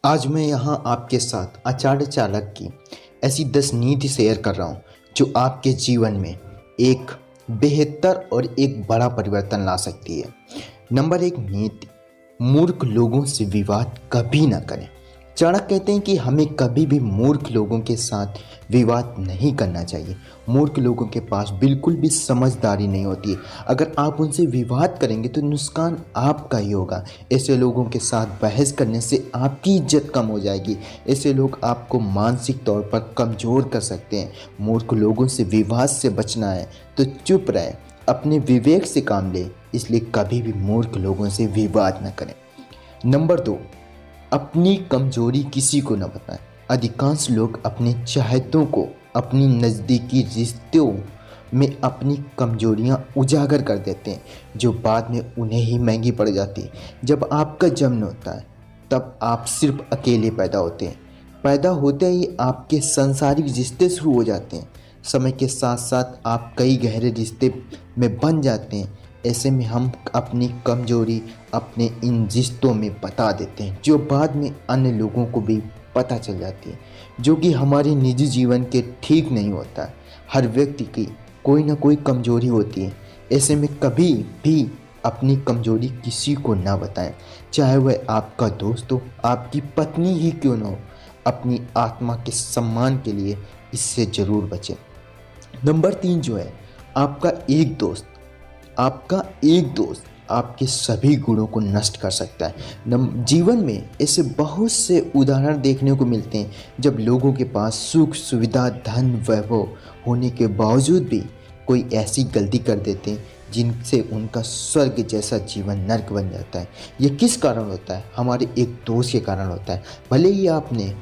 आज मैं यहाँ आपके साथ आचार्य चाणक्य की ऐसी 10 नीति शेयर कर रहा हूँ जो आपके जीवन में एक बेहतर और एक बड़ा परिवर्तन ला सकती है। नंबर 1 नीति, मूर्ख लोगों से विवाद कभी ना करें। चाणक्य कहते हैं कि हमें कभी भी मूर्ख लोगों के साथ विवाद नहीं करना चाहिए। मूर्ख लोगों के पास बिल्कुल भी समझदारी नहीं होती है। अगर आप उनसे विवाद करेंगे तो नुकसान आपका ही होगा। ऐसे लोगों के साथ बहस करने से आपकी इज्जत कम हो जाएगी। ऐसे लोग आपको मानसिक तौर पर कमज़ोर कर सकते हैं। मूर्ख लोगों से विवाद से बचना है तो चुप रहे, अपने विवेक से काम ले। इसलिए कभी भी मूर्ख लोगों से विवाद न करें। नंबर 2, अपनी कमजोरी किसी को न बताएं। अधिकांश लोग अपने चाहतों को अपनी नज़दीकी रिश्तों में अपनी कमजोरियां उजागर कर देते हैं, जो बाद में उन्हें ही महंगी पड़ जाती है। जब आपका जन्म होता है तब आप सिर्फ अकेले पैदा होते हैं। पैदा होते ही आपके सांसारिक रिश्ते शुरू हो जाते हैं। समय के साथ साथ आप कई गहरे रिश्ते में बन जाते हैं। ऐसे में हम अपनी कमजोरी अपने इन रिश्तों में बता देते हैं, जो बाद में अन्य लोगों को भी पता चल जाती है, जो कि हमारे निजी जीवन के ठीक नहीं होता है। हर व्यक्ति की कोई ना कोई कमजोरी होती है। ऐसे में कभी भी अपनी कमजोरी किसी को ना बताएं, चाहे वह आपका दोस्त हो, आपकी पत्नी ही क्यों ना हो। अपनी आत्मा के सम्मान के लिए इससे ज़रूर बचें। नंबर 3 जो है, आपका एक दोस्त आपके सभी गुणों को नष्ट कर सकता है। जीवन में ऐसे बहुत से उदाहरण देखने को मिलते हैं जब लोगों के पास सुख सुविधा धन वैभव होने के बावजूद भी कोई ऐसी गलती कर देते हैं जिनसे उनका स्वर्ग जैसा जीवन नर्क बन जाता है। ये किस कारण होता है? हमारे एक दोस्त के कारण होता है। भले ही आपने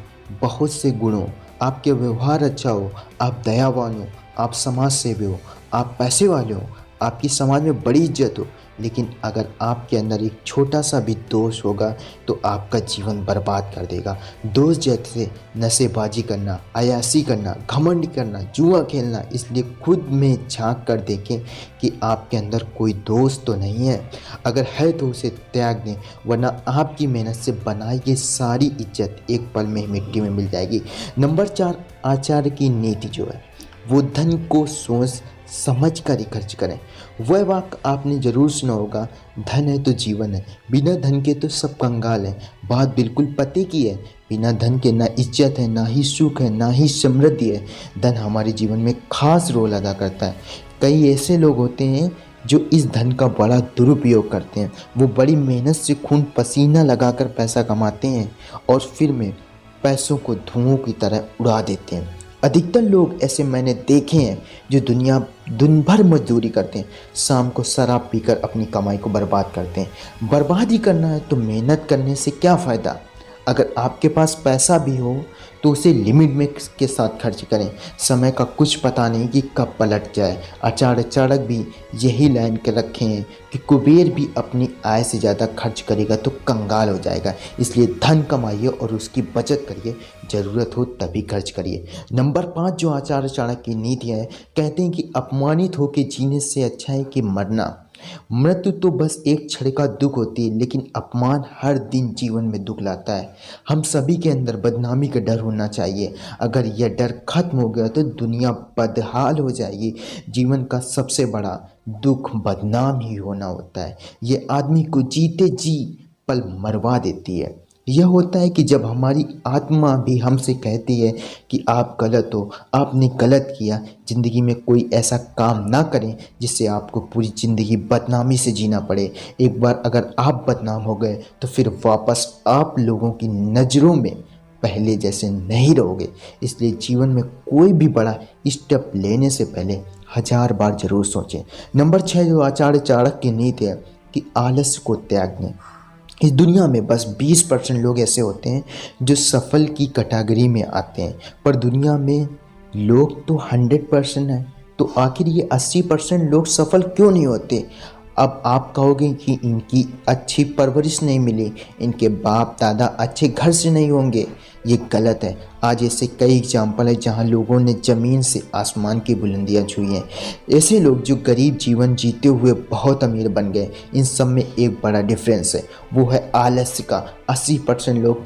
बहुत से गुणों, आपके व्यवहार अच्छा हो, आप दयावान हो, आप समाज सेवी हो, आप पैसे वाले हो, आपकी समाज में बड़ी इज्जत हो, लेकिन अगर आपके अंदर एक छोटा सा भी दोष होगा तो आपका जीवन बर्बाद कर देगा। दोष जैसे नशेबाजी करना, अय्याशी करना, घमंड करना, जुआ खेलना। इसलिए खुद में झांक कर देखें कि आपके अंदर कोई दोष तो नहीं है। अगर है तो उसे त्याग दें, वरना आपकी मेहनत से बनाई गई सारी इज्जत एक पल में ही मिट्टी में मिल जाएगी। नंबर 4, आचार्य की नीति जो है वो धन को सोच समझ कर ही खर्च करें। वह वाक्य आपने ज़रूर सुना होगा, धन है तो जीवन है, बिना धन के तो सब कंगाल है। बात बिल्कुल पते की है। बिना धन के ना इज्जत है, ना ही सुख है, ना ही समृद्धि है। धन हमारे जीवन में खास रोल अदा करता है। कई ऐसे लोग होते हैं जो इस धन का बड़ा दुरुपयोग करते हैं। वो बड़ी मेहनत से खून पसीना लगाकर पैसा कमाते हैं और फिर में पैसों को धुओं की तरह उड़ा देते हैं। अधिकतर लोग ऐसे मैंने देखे हैं जो दिन भर मजदूरी करते हैं, शाम को शराब पीकर अपनी कमाई को बर्बाद करते हैं। बर्बाद ही करना है तो मेहनत करने से क्या फ़ायदा? अगर आपके पास पैसा भी हो तो उसे लिमिट में के साथ खर्च करें। समय का कुछ पता नहीं कि कब पलट जाए। आचार्य चाणक्य भी यही लाइन के रखे हैं कि कुबेर भी अपनी आय से ज़्यादा खर्च करेगा तो कंगाल हो जाएगा। इसलिए धन कमाइए और उसकी बचत करिए, ज़रूरत हो तभी खर्च करिए। नंबर 5 जो आचार्य चाणक्य की नीति है, कहते हैं कि अपमानित होकर जीने से अच्छा है कि मरना। मृत्यु तो बस एक क्षण का दुख होती है, लेकिन अपमान हर दिन जीवन में दुख लाता है। हम सभी के अंदर बदनामी का डर होना चाहिए। अगर यह डर खत्म हो गया तो दुनिया बदहाल हो जाएगी। जीवन का सबसे बड़ा दुख बदनाम ही होना होता है। ये आदमी को जीते जी पल मरवा देती है। यह होता है कि जब हमारी आत्मा भी हमसे कहती है कि आप गलत हो, आपने गलत किया। ज़िंदगी में कोई ऐसा काम ना करें जिससे आपको पूरी ज़िंदगी बदनामी से जीना पड़े। एक बार अगर आप बदनाम हो गए तो फिर वापस आप लोगों की नज़रों में पहले जैसे नहीं रहोगे। इसलिए जीवन में कोई भी बड़ा स्टेप लेने से पहले 1000 बार ज़रूर सोचें। नंबर 6 जो आचार्य चाणक्य की नीति है कि आलस्य को त्याग दें। इस दुनिया में बस 20% लोग ऐसे होते हैं जो सफल की कैटेगरी में आते हैं, पर दुनिया में लोग तो 100% हैं। तो आखिर ये 80% लोग सफल क्यों नहीं होते? अब आप कहोगे कि इनकी अच्छी परवरिश नहीं मिली, इनके बाप दादा अच्छे घर से नहीं होंगे। ये गलत है। आज ऐसे कई एग्जाम्पल है जहाँ लोगों ने ज़मीन से आसमान की बुलंदियाँ छुई हैं। ऐसे लोग जो गरीब जीवन जीते हुए बहुत अमीर बन गए। इन सब में एक बड़ा डिफरेंस है, वो है आलस्य का। 80% लोग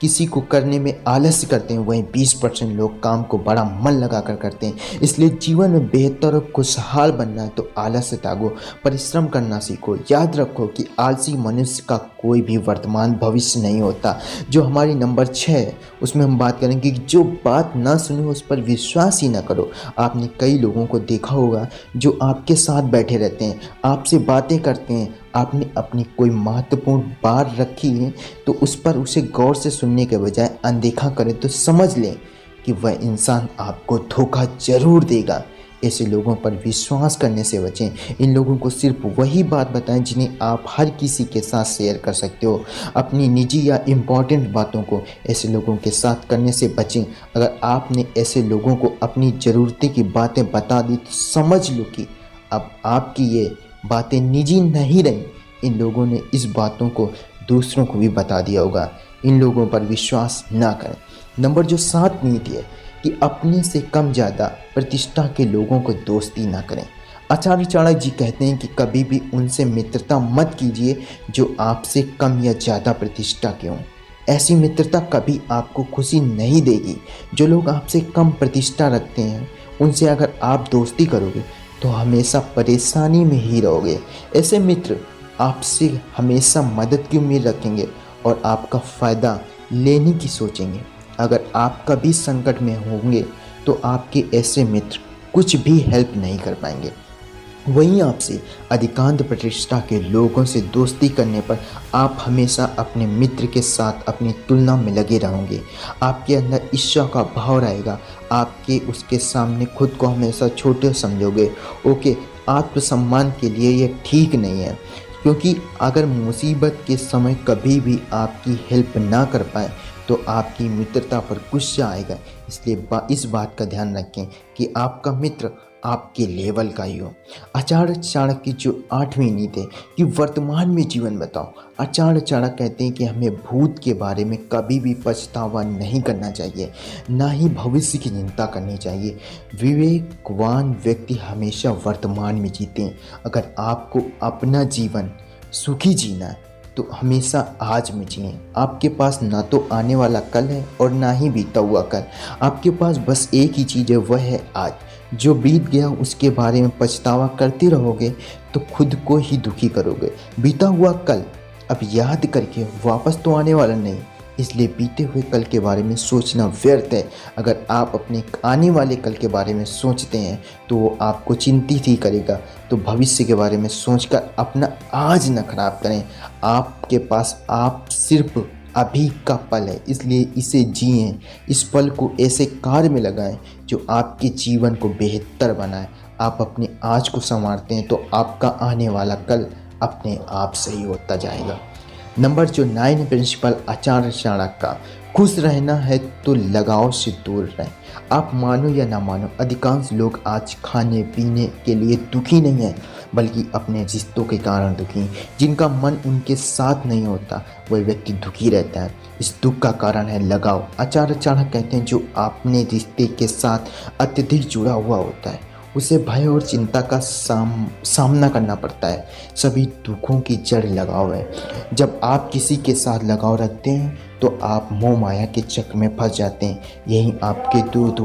किसी को करने में आलस्य करते हैं, वहीं 20% लोग काम को बड़ा मन लगा कर करते हैं। इसलिए जीवन में बेहतर और खुशहाल बनना है तो आलस्य त्यागो, परिश्रम करना सीखो। याद रखो कि आलसी मनुष्य का कोई भी वर्तमान भविष्य नहीं होता। जो हमारी नंबर 6 है उसमें हम बात करेंगे कि जो बात ना सुने उस पर विश्वास ही ना करो। आपने कई लोगों को देखा होगा जो आपके साथ बैठे रहते हैं, आपसे बातें करते हैं, आपने अपनी कोई महत्वपूर्ण बात रखी है तो उस पर उसे गौर से सुनने के बजाय अनदेखा करें तो समझ लें कि वह इंसान आपको धोखा जरूर देगा। ऐसे लोगों पर विश्वास करने से बचें। इन लोगों को सिर्फ वही बात बताएं जिन्हें आप हर किसी के साथ शेयर कर सकते हो। अपनी निजी या इम्पॉर्टेंट बातों को ऐसे लोगों के साथ करने से बचें। अगर आपने ऐसे लोगों को अपनी ज़रूरतें की बातें बता दी तो समझ लो कि अब आपकी ये बातें निजी नहीं रहीं। इन लोगों ने इस बातों को दूसरों को भी बता दिया होगा। इन लोगों पर विश्वास ना करें। नंबर जो 7 नीति है कि अपने से कम ज़्यादा प्रतिष्ठा के लोगों को दोस्ती ना करें। आचार्य चाणक्य जी कहते हैं कि कभी भी उनसे मित्रता मत कीजिए जो आपसे कम या ज़्यादा प्रतिष्ठा के हों। ऐसी मित्रता कभी आपको खुशी नहीं देगी। जो लोग आपसे कम प्रतिष्ठा रखते हैं उनसे अगर आप दोस्ती करोगे तो हमेशा परेशानी में ही रहोगे। ऐसे मित्र आपसे हमेशा मदद की उम्मीद रखेंगे और आपका फ़ायदा लेने की सोचेंगे। अगर आप कभी संकट में होंगे तो आपके ऐसे मित्र कुछ भी हेल्प नहीं कर पाएंगे। वहीं आपसे अधिकांश प्रतिष्ठा के लोगों से दोस्ती करने पर आप हमेशा अपने मित्र के साथ अपनी तुलना में लगे रहोगे। आपके अंदर ईर्ष्या का भाव रहेगा। आपके उसके सामने खुद को हमेशा छोटे समझोगे। ओके, आत्मसम्मान के लिए ये ठीक नहीं है, क्योंकि अगर मुसीबत के समय कभी भी आपकी हेल्प ना कर पाए तो आपकी मित्रता पर गुस्सा आएगा। इसलिए इस बात का ध्यान रखें कि आपका मित्र आपके लेवल का ही हो। आचार्य चाणक्य की जो 8वीं नीति है कि वर्तमान में जीवन बताओ। आचार्य चाणक्य कहते हैं कि हमें भूत के बारे में कभी भी पछतावा नहीं करना चाहिए, ना ही भविष्य की चिंता करनी चाहिए। विवेकवान व्यक्ति हमेशा वर्तमान में जीते हैं। अगर आपको अपना जीवन सुखी जीना है तो हमेशा आज में जिए। आपके पास ना तो आने वाला कल है और ना ही बीता हुआ कल। आपके पास बस एक ही चीज़ है, वह है आज। जो बीत गया उसके बारे में पछतावा करते रहोगे तो खुद को ही दुखी करोगे। बीता हुआ कल अब याद करके वापस तो आने वाला नहीं, इसलिए बीते हुए कल के बारे में सोचना व्यर्थ है। अगर आप अपने आने वाले कल के बारे में सोचते हैं तो वो आपको चिंतित ही करेगा। तो भविष्य के बारे में सोचकर अपना आज न खराब करें। आपके पास आप सिर्फ अभी का पल है, इसलिए इसे जिएं। इस पल को ऐसे कार्य में लगाएं जो आपके जीवन को बेहतर बनाए। आप अपने आज को संवारते हैं तो आपका आने वाला कल अपने आप सही होता जाएगा। नंबर जो 9 प्रिंसिपल आचार्य चाणक्य का, खुश रहना है तो लगाव से दूर रहें। आप मानो या ना मानो, अधिकांश लोग आज खाने पीने के लिए दुखी नहीं हैं बल्कि अपने रिश्तों के कारण दुखी हैं। जिनका मन उनके साथ नहीं होता वह व्यक्ति दुखी रहता है। इस दुख का कारण है लगाव। आचार्य चाणक्य कहते हैं जो अपने रिश्ते के साथ अत्यधिक जुड़ा हुआ होता है उसे भय और चिंता का सामना करना पड़ता है। सभी दुखों की जड़ लगाव है। जब आप किसी के साथ लगाव रखते हैं तो आप मोह माया के चक्र में फंस जाते हैं। यही आपके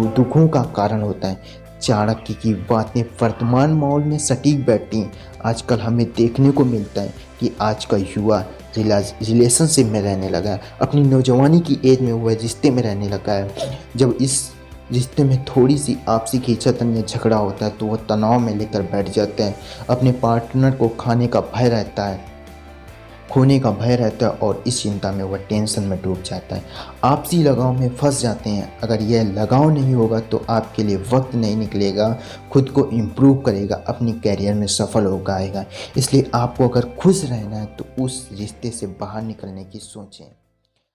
दुखों का कारण होता है। चाणक्य की बातें वर्तमान माहौल में सटीक बैठती हैं। आजकल हमें देखने को मिलता है कि आज का युवा रिलेशनशिप में रहने लगा है। अपनी नौजवानी की एज में वह रिश्ते में रहने लगा है। जब इस रिश्ते में थोड़ी सी आपसी खींचातानी या झगड़ा होता है तो वह तनाव में लेकर बैठ जाते हैं। अपने पार्टनर को खोने का भय रहता है और इस चिंता में वह टेंशन में डूब जाता है। आपसी लगाव में फंस जाते हैं। अगर यह लगाव नहीं होगा तो आपके लिए वक्त नहीं निकलेगा खुद को इम्प्रूव करेगा, अपनी कैरियर में सफल हो पाएगा। इसलिए आपको अगर खुश रहना है तो उस रिश्ते से बाहर निकलने की सोचें।